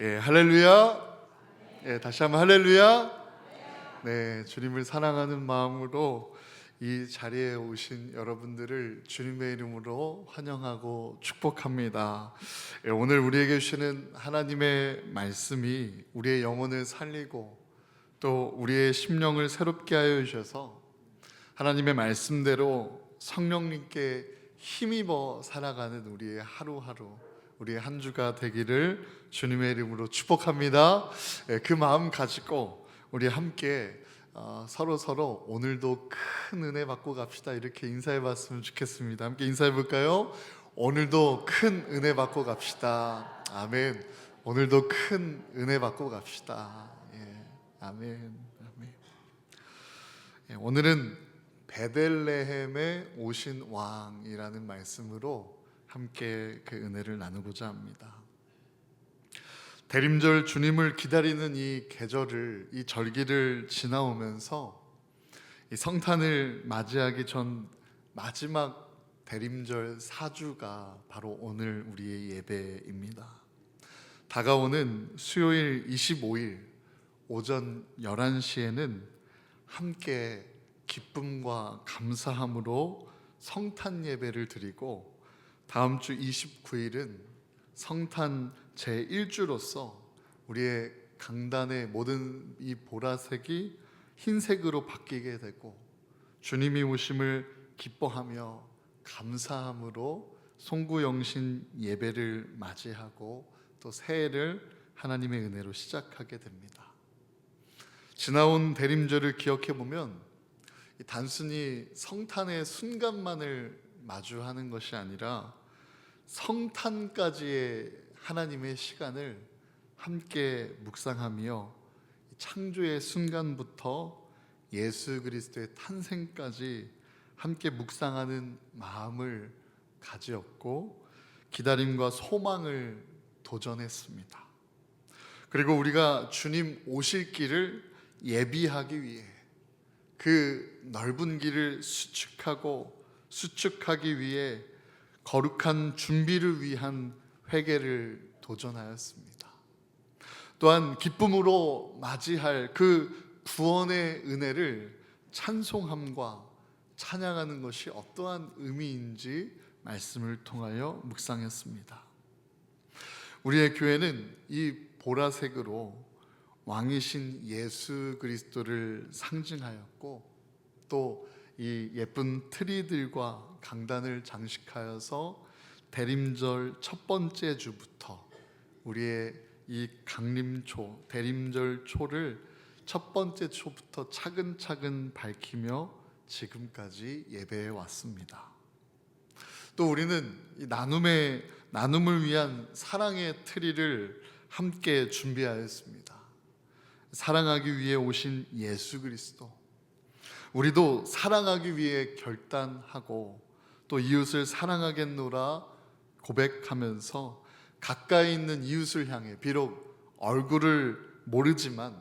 예, 할렐루야. 예, 다시 한번 할렐루야. 네, 주님을 사랑하는 마음으로 이 자리에 오신 여러분들을 주님의 이름으로 환영하고 축복합니다. 예, 오늘 우리에게 주시는 하나님의 말씀이 우리의 영혼을 살리고 또 우리의 심령을 새롭게 하여 주셔서 하나님의 말씀대로 성령님께 힘입어 살아가는 우리의 하루하루, 우리의 한 주가 되기를 주님의 이름으로 축복합니다. 그 마음 가지고 우리 함께 서로 오늘도 큰 은혜 받고 갑시다, 이렇게 인사해 봤으면 좋겠습니다. 함께 인사해 볼까요? 오늘도 큰 은혜 받고 갑시다. 아멘. 오늘도 큰 은혜 받고 갑시다. 예, 아멘. 아멘. 예, 오늘은 베들레헴에 오신 왕이라는 말씀으로 함께 그 은혜를 나누고자 합니다. 대림절 주님을 기다리는 이 계절을, 이 절기를 지나오면서 이 성탄을 맞이하기 전 마지막 대림절 4주가 바로 오늘 우리의 예배입니다. 다가오는 수요일 25일 오전 11시에는 함께 기쁨과 감사함으로 성탄 예배를 드리고, 다음 주 29일은 성탄 제1주로서 우리의 강단의 모든 이 보라색이 흰색으로 바뀌게 되고, 주님이 오심을 기뻐하며 감사함으로 송구영신 예배를 맞이하고 또 새해를 하나님의 은혜로 시작하게 됩니다. 지나온 대림절을 기억해 보면 단순히 성탄의 순간만을 마주하는 것이 아니라 성탄까지의 하나님의 시간을 함께 묵상하며 창조의 순간부터 예수 그리스도의 탄생까지 함께 묵상하는 마음을 가지었고, 기다림과 소망을 도전했습니다. 그리고 우리가 주님 오실 길을 예비하기 위해 그 넓은 길을 수축하기 위해 거룩한 준비를 위한 회개를 도전하였습니다. 또한 기쁨으로 맞이할 그 구원의 은혜를 찬송함과 찬양하는 것이 어떠한 의미인지 말씀을 통하여 묵상했습니다. 우리의 교회는 이 보라색으로 왕이신 예수 그리스도를 상징하였고, 또 이 예쁜 트리들과 강단을 장식하여서 대림절 첫 번째 주부터 우리의 이 강림초, 대림절 초를 첫 번째 초부터 차근차근 밝히며 지금까지 예배해 왔습니다. 또 우리는 이 나눔을 위한 사랑의 트리를 함께 준비하였습니다. 사랑하기 위해 오신 예수 그리스도, 우리도 사랑하기 위해 결단하고 또 이웃을 사랑하겠노라 고백하면서 가까이 있는 이웃을 향해, 비록 얼굴을 모르지만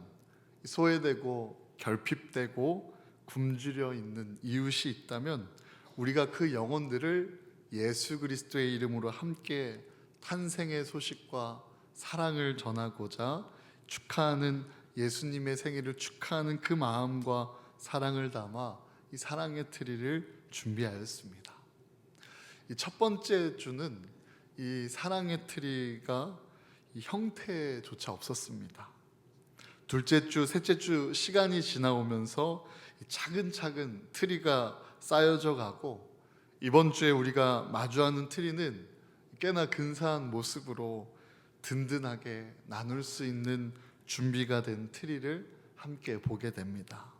소외되고 결핍되고 굶주려 있는 이웃이 있다면 우리가 그 영혼들을 예수 그리스도의 이름으로 함께 탄생의 소식과 사랑을 전하고자 축하하는, 예수님의 생일을 축하하는 그 마음과 사랑을 담아 이 사랑의 트리를 준비하였습니다. 이 첫 번째 주는 이 사랑의 트리가 이 형태조차 없었습니다. 둘째 주, 셋째 주 시간이 지나오면서 차근차근 트리가 쌓여져 가고, 이번 주에 우리가 마주하는 트리는 꽤나 근사한 모습으로 든든하게 나눌 수 있는 준비가 된 트리를 함께 보게 됩니다.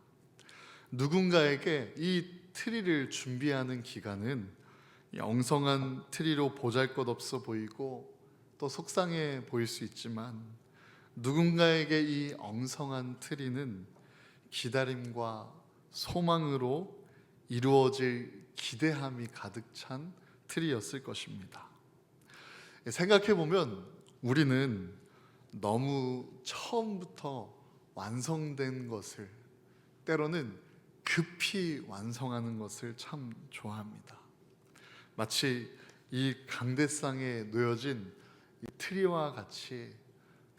누군가에게 이 트리를 준비하는 기간은 엉성한 트리로 보잘것없어 보이고 또 속상해 보일 수 있지만, 누군가에게 이 엉성한 트리는 기다림과 소망으로 이루어질 기대함이 가득 찬 트리였을 것입니다. 생각해 보면 우리는 너무 처음부터 완성된 것을, 때로는 급히 완성하는 것을 참 좋아합니다. 마치 이 강대상에 놓여진 이 트리와 같이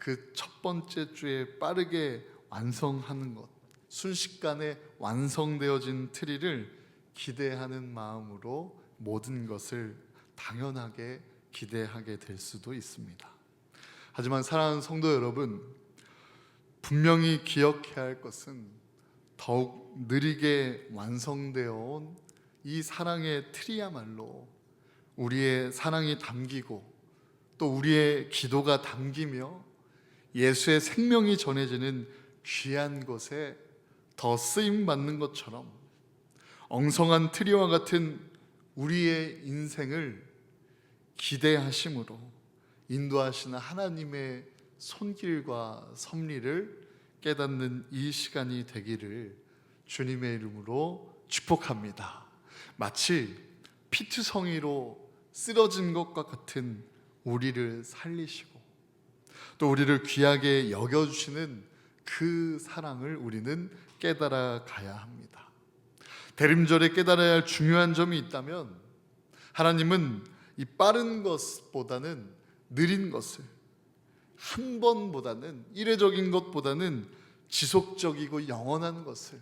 그 첫 번째 주에 빠르게 완성하는 것, 순식간에 완성되어진 트리를 기대하는 마음으로 모든 것을 당연하게 기대하게 될 수도 있습니다. 하지만 사랑하는 성도 여러분, 분명히 기억해야 할 것은 더욱 느리게 완성되어 온 이 사랑의 트리야말로 우리의 사랑이 담기고 또 우리의 기도가 담기며 예수의 생명이 전해지는 귀한 것에 더 쓰임받는 것처럼 엉성한 트리와 같은 우리의 인생을 기대하심으로 인도하시는 하나님의 손길과 섭리를 깨닫는 이 시간이 되기를 주님의 이름으로 축복합니다. 마치 피투성이로 쓰러진 것과 같은 우리를 살리시고 또 우리를 귀하게 여겨주시는 그 사랑을 우리는 깨달아 가야 합니다. 대림절에 깨달아야 할 중요한 점이 있다면 하나님은 이 빠른 것보다는 느린 것을, 한 번보다는 이례적인 것보다는 지속적이고 영원한 것을,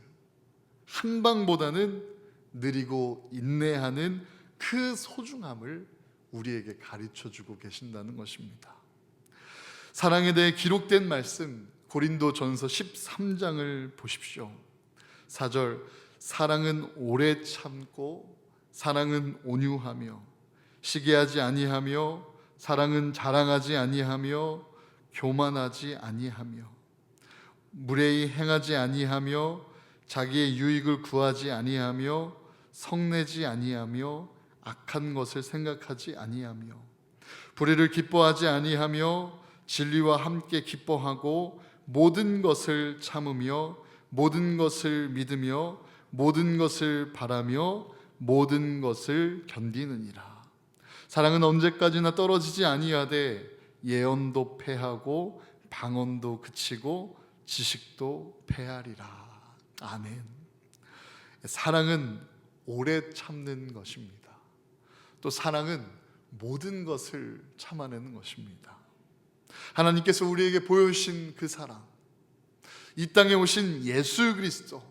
한 방보다는 느리고 인내하는 그 소중함을 우리에게 가르쳐주고 계신다는 것입니다. 사랑에 대해 기록된 말씀 고린도전서 13장을 보십시오. 4절, 사랑은 오래 참고 사랑은 온유하며 시기하지 아니하며 사랑은 자랑하지 아니하며 교만하지 아니하며 무례히 행하지 아니하며 자기의 유익을 구하지 아니하며 성내지 아니하며 악한 것을 생각하지 아니하며 불의를 기뻐하지 아니하며 진리와 함께 기뻐하고 모든 것을 참으며 모든 것을 믿으며 모든 것을 바라며 모든 것을 견디느니라. 사랑은 언제까지나 떨어지지 아니하되 예언도 패하고 방언도 그치고 지식도 패하리라. 아멘. 사랑은 오래 참는 것입니다. 또 사랑은 모든 것을 참아내는 것입니다. 하나님께서 우리에게 보여주신 그 사랑, 이 땅에 오신 예수 그리스도,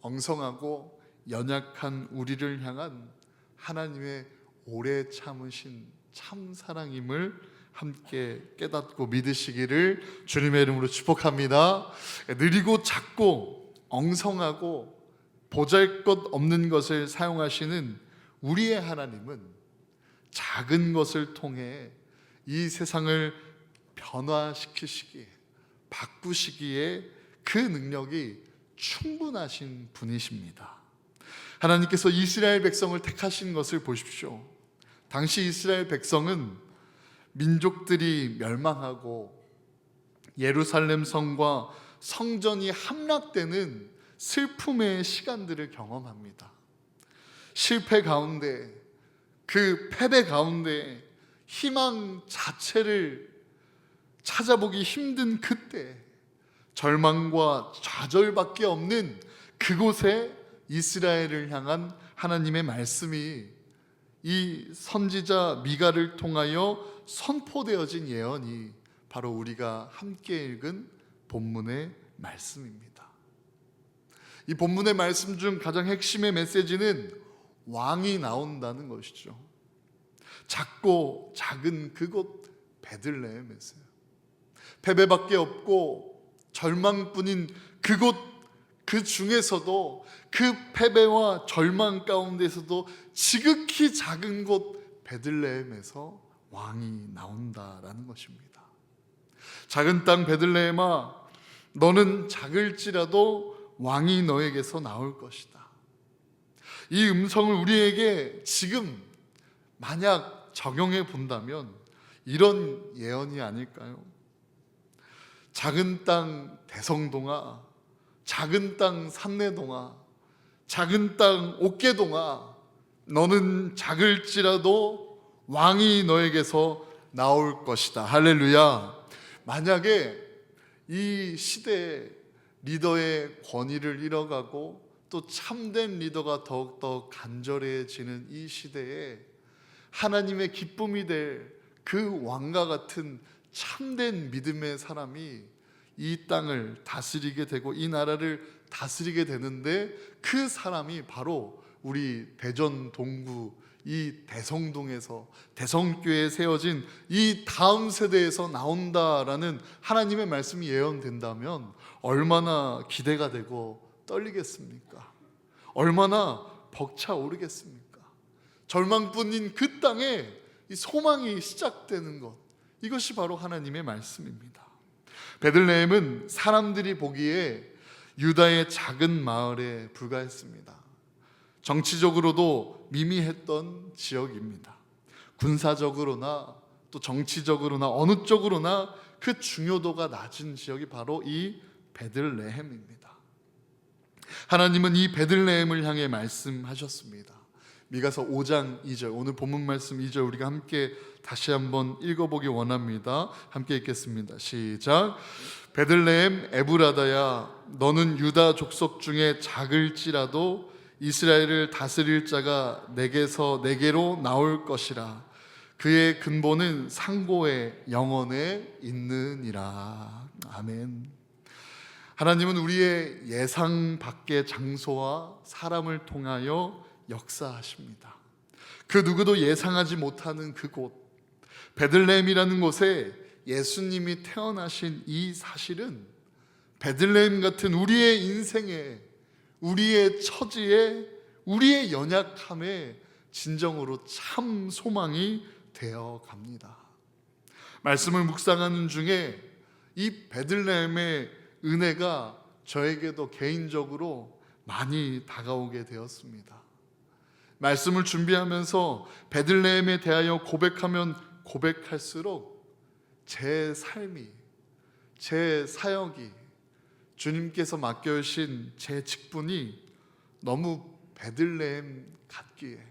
엉성하고 연약한 우리를 향한 하나님의 오래 참으신 참 사랑임을 함께 깨닫고 믿으시기를 주님의 이름으로 축복합니다. 느리고 작고 엉성하고 보잘것없는 것을 사용하시는 우리의 하나님은 작은 것을 통해 이 세상을 변화시키시기에, 바꾸시기에 그 능력이 충분하신 분이십니다. 하나님께서 이스라엘 백성을 택하신 것을 보십시오. 당시 이스라엘 백성은 민족들이 멸망하고 예루살렘 성과 성전이 함락되는 슬픔의 시간들을 경험합니다. 실패 가운데, 그 패배 가운데 희망 자체를 찾아보기 힘든 그때, 절망과 좌절밖에 없는 그곳에 이스라엘을 향한 하나님의 말씀이 이 선지자 미가를 통하여 선포되어진 예언이 바로 우리가 함께 읽은 본문의 말씀입니다. 이 본문의 말씀 중 가장 핵심의 메시지는 왕이 나온다는 것이죠. 작고 작은 그곳 베들레헴에서요. 패배밖에 없고 절망뿐인 그곳, 그 중에서도 그 패배와 절망 가운데서도 지극히 작은 곳 베들레헴에서 왕이 나온다라는 것입니다. 작은 땅 베들레헴아, 너는 작을지라도 왕이 너에게서 나올 것이다. 이 음성을 우리에게 지금 만약 적용해 본다면 이런 예언이 아닐까요? 작은 땅 대성동아, 작은 땅 산내동아, 작은 땅 옥계동아, 너는 작을지라도 왕이 너에게서 나올 것이다. 할렐루야. 만약에 이 시대에 리더의 권위를 잃어가고 또 참된 리더가 더욱더 간절해지는 이 시대에 하나님의 기쁨이 될 그 왕과 같은 참된 믿음의 사람이 이 땅을 다스리게 되고 이 나라를 다스리게 되는데, 그 사람이 바로 우리 대전 동구 이 대성동에서, 대성교회에 세워진 이 다음 세대에서 나온다라는 하나님의 말씀이 예언된다면 얼마나 기대가 되고 떨리겠습니까? 얼마나 벅차오르겠습니까? 절망뿐인 그 땅에 이 소망이 시작되는 것, 이것이 바로 하나님의 말씀입니다. 베들레헴은 사람들이 보기에 유다의 작은 마을에 불과했습니다. 정치적으로도 미미했던 지역입니다. 군사적으로나 또 정치적으로나 어느 쪽으로나 그 중요도가 낮은 지역이 바로 이 베들레헴입니다. 하나님은 이 베들레헴을 향해 말씀하셨습니다. 미가서 5장 2절, 오늘 본문 말씀 2절 우리가 함께 다시 한번 읽어보기 원합니다. 함께 읽겠습니다. 시작. 베들레헴 에브라다야, 너는 유다 족속 중에 작을지라도 이스라엘을 다스릴 자가 내게서 내게로 나올 것이라. 그의 근본은 상고의 영원에 있느니라. 아멘. 하나님은 우리의 예상 밖의 장소와 사람을 통하여 역사하십니다. 그 누구도 예상하지 못하는 그곳 베들레헴이라는 곳에 예수님이 태어나신 이 사실은 베들레헴 같은 우리의 인생에, 우리의 처지에, 우리의 연약함에 진정으로 참 소망이 되어 갑니다. 말씀을 묵상하는 중에 이 베들레헴의 은혜가 저에게도 개인적으로 많이 다가오게 되었습니다. 말씀을 준비하면서 베들레헴에 대하여 고백하면 고백할수록 제 삶이, 제 사역이, 주님께서 맡겨주신 제 직분이 너무 베들레헴 같기에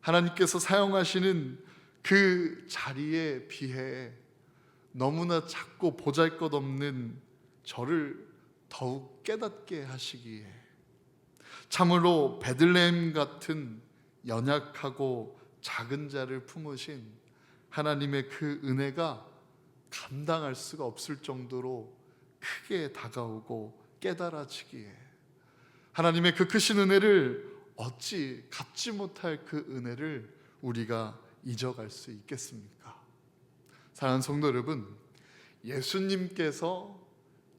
하나님께서 사용하시는 그 자리에 비해 너무나 작고 보잘것없는 저를 더욱 깨닫게 하시기에 참으로 베들레헴 같은 연약하고 작은 자를 품으신 하나님의 그 은혜가 감당할 수가 없을 정도로 크게 다가오고 깨달아지기에 하나님의 그 크신 은혜를 어찌 갚지 못할 그 은혜를 우리가 잊어갈 수 있겠습니까? 사랑하는 성도 여러분, 예수님께서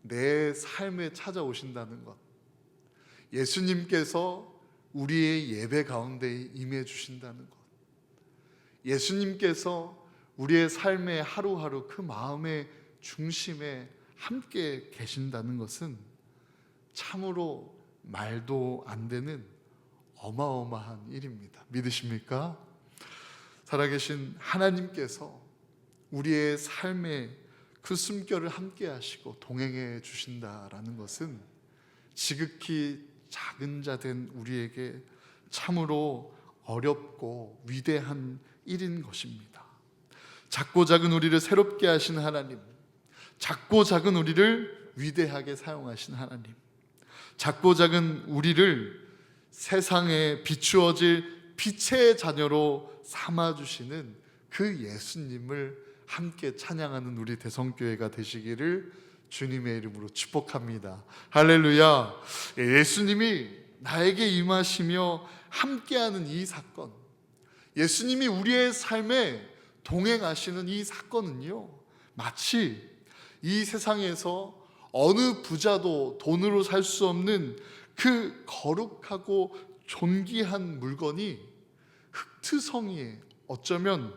내 삶에 찾아오신다는 것, 예수님께서 우리의 예배 가운데 임해 주신다는 것, 예수님께서 우리의 삶의 하루하루 그 마음의 중심에 함께 계신다는 것은 참으로 말도 안 되는 어마어마한 일입니다. 믿으십니까? 살아계신 하나님께서 우리의 삶의 그 숨결을 함께 하시고 동행해 주신다라는 것은 지극히 작은 자 된 우리에게 참으로 어렵고 위대한 일인 것입니다. 작고 작은 우리를 새롭게 하신 하나님, 작고 작은 우리를 위대하게 사용하신 하나님, 작고 작은 우리를 세상에 비추어질 빛의 자녀로 삼아주시는 그 예수님을 함께 찬양하는 우리 대성교회가 되시기를 주님의 이름으로 축복합니다. 할렐루야. 예수님이 나에게 임하시며 함께하는 이 사건, 예수님이 우리의 삶에 동행하시는 이 사건은요, 마치 이 세상에서 어느 부자도 돈으로 살 수 없는 그 거룩하고 존귀한 물건이 흙투성이에, 어쩌면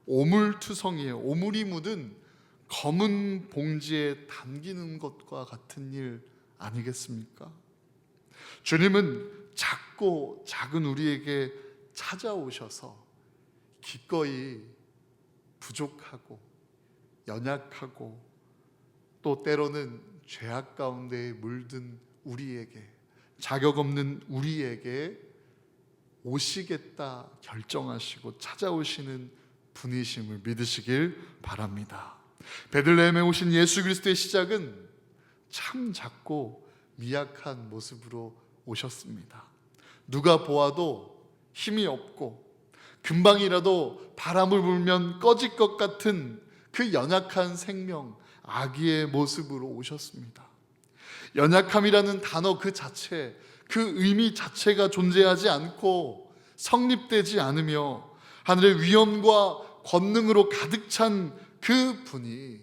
오물투성이에, 오물이 묻은 검은 봉지에 담기는 것과 같은 일 아니겠습니까? 주님은 작고 작은 우리에게 찾아오셔서 기꺼이 부족하고 연약하고 또 때로는 죄악 가운데 물든 우리에게, 자격 없는 우리에게 오시겠다 결정하시고 찾아오시는 분이심을 믿으시길 바랍니다. 베들레헴에 오신 예수 그리스도의 시작은 참 작고 미약한 모습으로 오셨습니다. 누가 보아도 힘이 없고 금방이라도 바람을 불면 꺼질 것 같은 그 연약한 생명, 아기의 모습으로 오셨습니다. 연약함이라는 단어 그 자체, 그 의미 자체가 존재하지 않고 성립되지 않으며 하늘의 위엄과 권능으로 가득 찬 그 분이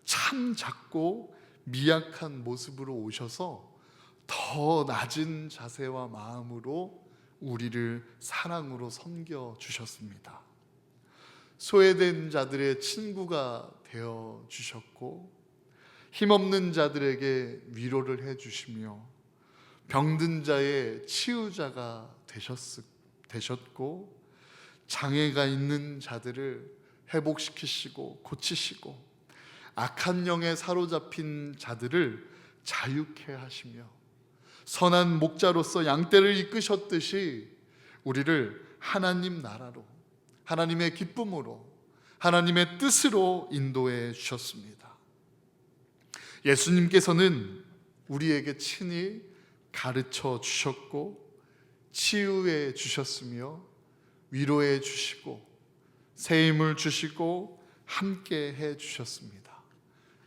참 작고 미약한 모습으로 오셔서 더 낮은 자세와 마음으로 우리를 사랑으로 섬겨 주셨습니다. 소외된 자들의 친구가 되어 주셨고, 힘없는 자들에게 위로를 해 주시며, 병든 자의 치유자가 되셨고, 장애가 있는 자들을 회복시키시고 고치시고, 악한 영에 사로잡힌 자들을 자유케 하시며, 선한 목자로서 양떼를 이끄셨듯이 우리를 하나님 나라로, 하나님의 기쁨으로, 하나님의 뜻으로 인도해 주셨습니다. 예수님께서는 우리에게 친히 가르쳐 주셨고, 치유해 주셨으며, 위로해 주시고, 새 힘을 주시고, 함께 해 주셨습니다.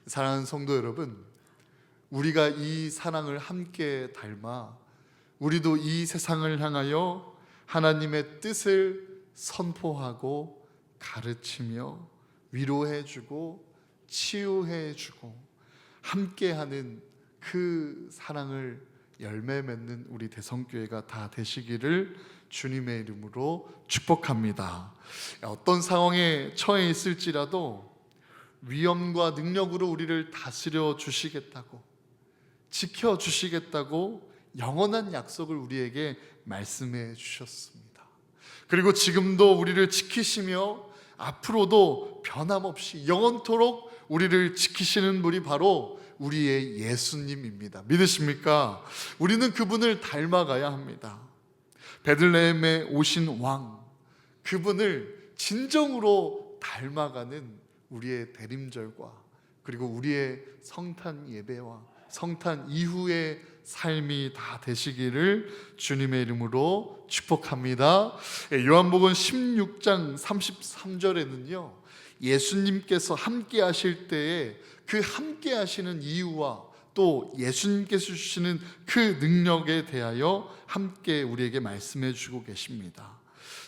사랑하는 성도 여러분, 우리가 이 사랑을 함께 닮아 우리도 이 세상을 향하여 하나님의 뜻을 선포하고 가르치며 위로해 주고 치유해 주고 함께하는 그 사랑을 열매 맺는 우리 대성교회가 다 되시기를 주님의 이름으로 축복합니다. 어떤 상황에 처해 있을지라도 위엄과 능력으로 우리를 다스려 주시겠다고, 지켜 주시겠다고 영원한 약속을 우리에게 말씀해 주셨습니다. 그리고 지금도 우리를 지키시며 앞으로도 변함없이 영원토록 우리를 지키시는 분이 바로 우리의 예수님입니다. 믿으십니까? 우리는 그분을 닮아가야 합니다. 베들레헴에 오신 왕, 그분을 진정으로 닮아가는 우리의 대림절과 그리고 우리의 성탄 예배와 성탄 이후의 삶이 다 되시기를 주님의 이름으로 축복합니다. 요한복음 16장 33절에는요, 예수님께서 함께 하실 때에 그 함께 하시는 이유와 또 예수님께서 주시는 그 능력에 대하여 함께 우리에게 말씀해 주고 계십니다.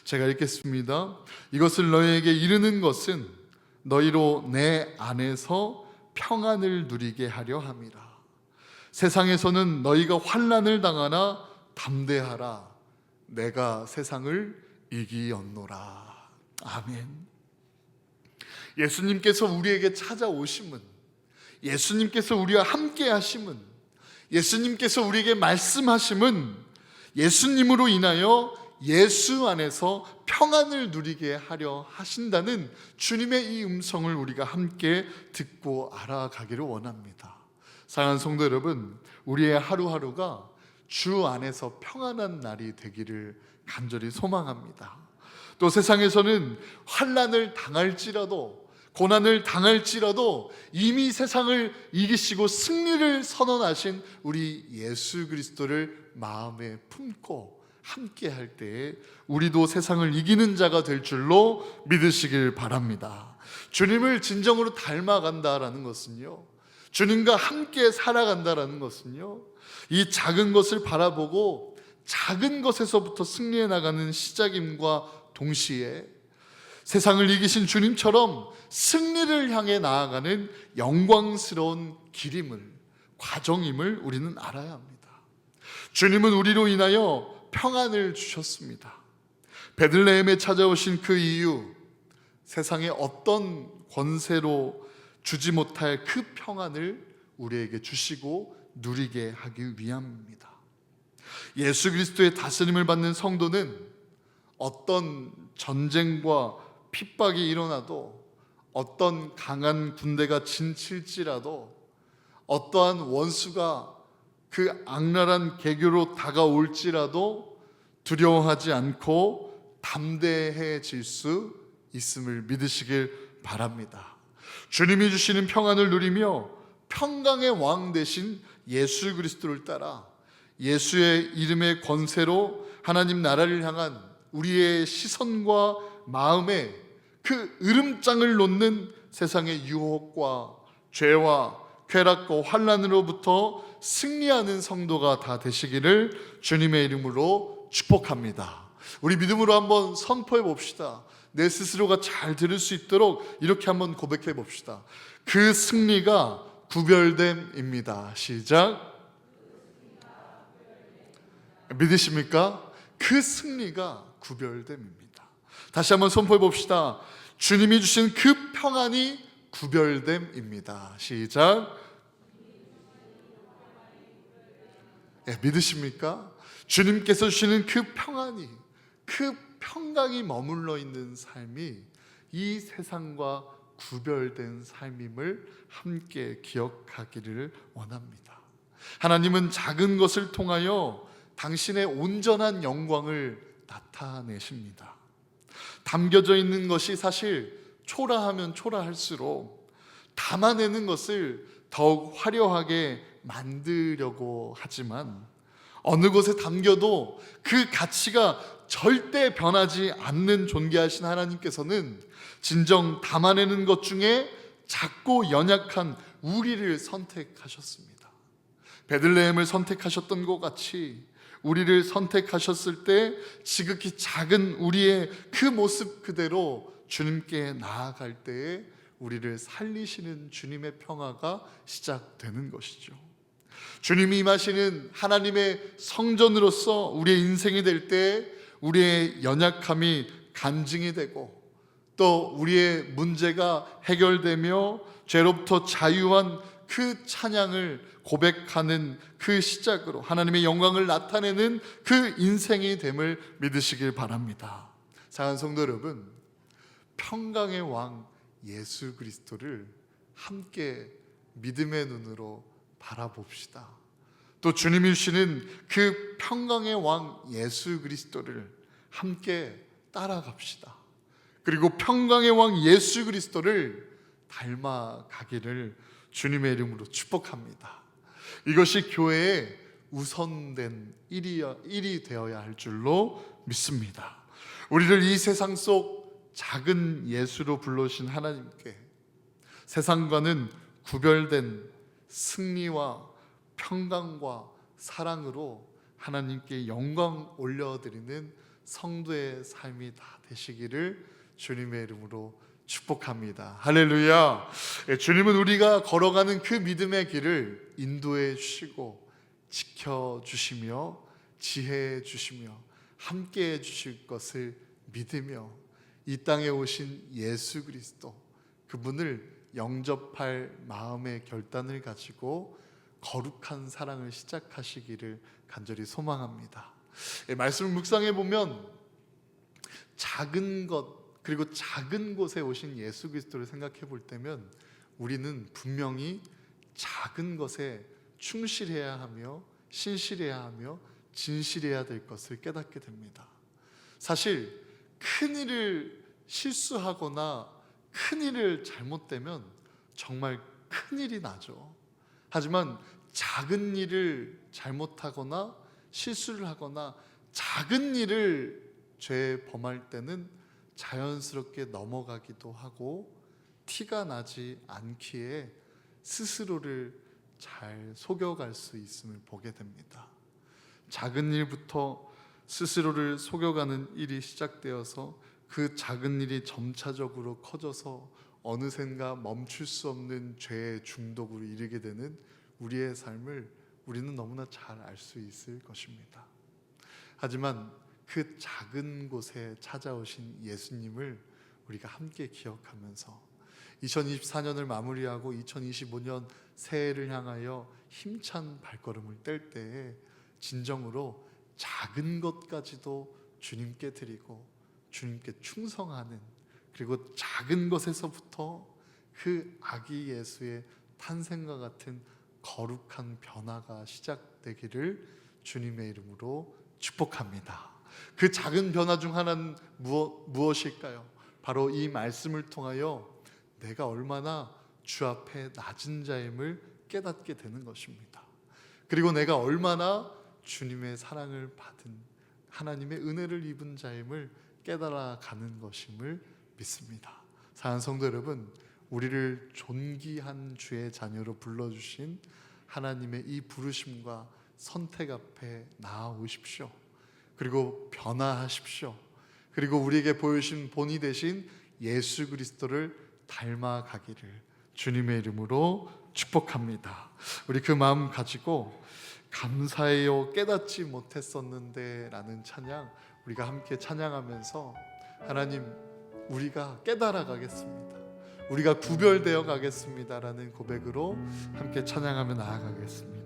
제가 읽겠습니다. 이것을 너희에게 이르는 것은 너희로 내 안에서 평안을 누리게 하려 함이라. 세상에서는 너희가 환난을 당하나 담대하라. 내가 세상을 이기었노라. 아멘. 예수님께서 우리에게 찾아오심은, 예수님께서 우리와 함께 하심은, 예수님께서 우리에게 말씀하심은 예수님으로 인하여 예수 안에서 평안을 누리게 하려 하신다는 주님의 이 음성을 우리가 함께 듣고 알아가기를 원합니다. 사랑하는 성도 여러분, 우리의 하루하루가 주 안에서 평안한 날이 되기를 간절히 소망합니다. 또 세상에서는 환난을 당할지라도, 고난을 당할지라도 이미 세상을 이기시고 승리를 선언하신 우리 예수 그리스도를 마음에 품고 함께 할 때에 우리도 세상을 이기는 자가 될 줄로 믿으시길 바랍니다. 주님을 진정으로 닮아간다라는 것은요, 주님과 함께 살아간다라는 것은요, 이 작은 것을 바라보고 작은 것에서부터 승리해 나가는 시작임과 동시에 세상을 이기신 주님처럼 승리를 향해 나아가는 영광스러운 길임을, 과정임을 우리는 알아야 합니다. 주님은 우리로 인하여 평안을 주셨습니다. 베들레헴에 찾아오신 그 이유, 세상의 어떤 권세로 주지 못할 그 평안을 우리에게 주시고 누리게 하기 위함입니다. 예수 그리스도의 다스림을 받는 성도는 어떤 전쟁과 핍박이 일어나도, 어떤 강한 군대가 진칠지라도, 어떠한 원수가 그 악랄한 개교로 다가올지라도 두려워하지 않고 담대해질 수 있음을 믿으시길 바랍니다. 주님이 주시는 평안을 누리며 평강의 왕 되신 예수 그리스도를 따라 예수의 이름의 권세로 하나님 나라를 향한 우리의 시선과 마음에 그 으름장을 놓는 세상의 유혹과 죄와 쾌락과 환난으로부터 승리하는 성도가 다 되시기를 주님의 이름으로 축복합니다. 우리 믿음으로 한번 선포해 봅시다. 내 스스로가 잘 들을 수 있도록 이렇게 한번 고백해 봅시다. 그 승리가 구별됨입니다. 시작. 믿으십니까? 그 승리가 구별됨입니다. 다시 한번 선포해 봅시다. 주님이 주신 그 평안이 구별됨입니다. 시작. 믿으십니까? 주님께서 주시는 그 평안이, 그 평강이 머물러 있는 삶이 이 세상과 구별된 삶임을 함께 기억하기를 원합니다. 하나님은 작은 것을 통하여 당신의 온전한 영광을 나타내십니다. 담겨져 있는 것이 사실 초라하면 초라할수록 담아내는 것을 더욱 화려하게 만들려고 하지만 어느 곳에 담겨도 그 가치가 절대 변하지 않는 존귀하신 하나님께서는 진정 담아내는 것 중에 작고 연약한 우리를 선택하셨습니다. 베들레헴을 선택하셨던 것 같이 우리를 선택하셨을 때 지극히 작은 우리의 그 모습 그대로 주님께 나아갈 때에 우리를 살리시는 주님의 평화가 시작되는 것이죠. 주님이 임하시는 하나님의 성전으로서 우리의 인생이 될 때 우리의 연약함이 간증이 되고 또 우리의 문제가 해결되며 죄로부터 자유한 그 찬양을 고백하는 그 시작으로 하나님의 영광을 나타내는 그 인생이 됨을 믿으시길 바랍니다. 사랑하는 성도 여러분, 평강의 왕 예수 그리스도를 함께 믿음의 눈으로 바라봅시다. 또 주님이 주시는 그 평강의 왕 예수 그리스도를 함께 따라갑시다. 그리고 평강의 왕 예수 그리스도를 닮아가기를 주님의 이름으로 축복합니다. 이것이 교회의 우선된 일이 되어야 할 줄로 믿습니다. 우리를 이 세상 속 작은 예수로 불러주신 하나님께 세상과는 구별된 승리와 평강과 사랑으로 하나님께 영광 올려드리는 성도의 삶이 다 되시기를 주님의 이름으로 축복합니다. 할렐루야. 주님은 우리가 걸어가는 그 믿음의 길을 인도해 주시고 지켜주시며 지혜해 주시며 함께해 주실 것을 믿으며 이 땅에 오신 예수 그리스도 그분을 영접할 마음의 결단을 가지고 거룩한 사랑을 시작하시기를 간절히 소망합니다. 말씀을 묵상해 보면 작은 것 그리고 작은 곳에 오신 예수 그리스도를 생각해 볼 때면 우리는 분명히 작은 것에 충실해야 하며 신실해야 하며 진실해야 될 것을 깨닫게 됩니다. 사실 큰 일을 실수하거나 큰 일을 잘못되면 정말 큰 일이 나죠. 하지만 작은 일을 잘못하거나 실수를 하거나 작은 일을 죄 범할 때는 자연스럽게 넘어가기도 하고 티가 나지 않기에 스스로를 잘 속여갈 수 있음을 보게 됩니다. 작은 일부터 스스로를 속여가는 일이 시작되어서 그 작은 일이 점차적으로 커져서 어느샌가 멈출 수 없는 죄의 중독으로 이르게 되는 우리의 삶을 우리는 너무나 잘 알 수 있을 것입니다. 하지만 그 작은 곳에 찾아오신 예수님을 우리가 함께 기억하면서 2024년을 마무리하고 2025년 새해를 향하여 힘찬 발걸음을 뗄 때에 진정으로 작은 것까지도 주님께 드리고 주님께 충성하는 그리고 작은 것에서부터 그 아기 예수의 탄생과 같은 거룩한 변화가 시작되기를 주님의 이름으로 축복합니다. 그 작은 변화 중 하나는 무엇일까요? 바로 이 말씀을 통하여 내가 얼마나 주 앞에 낮은 자임을 깨닫게 되는 것입니다. 그리고 내가 얼마나 주님의 사랑을 받은 하나님의 은혜를 입은 자임을 깨달아가는 것임을 믿습니다. 사랑하는 성도 여러분, 우리를 존귀한 주의 자녀로 불러주신 하나님의 이 부르심과 선택 앞에 나아오십시오. 그리고 변화하십시오. 그리고 우리에게 보여주신 본이 되신 예수 그리스도를 닮아가기를 주님의 이름으로 축복합니다. 우리 그 마음 가지고 감사해요 깨닫지 못했었는데 라는 찬양 우리가 함께 찬양하면서 하나님 우리가 깨달아 가겠습니다. 우리가 구별되어 가겠습니다 라는 고백으로 함께 찬양하며 나아가겠습니다.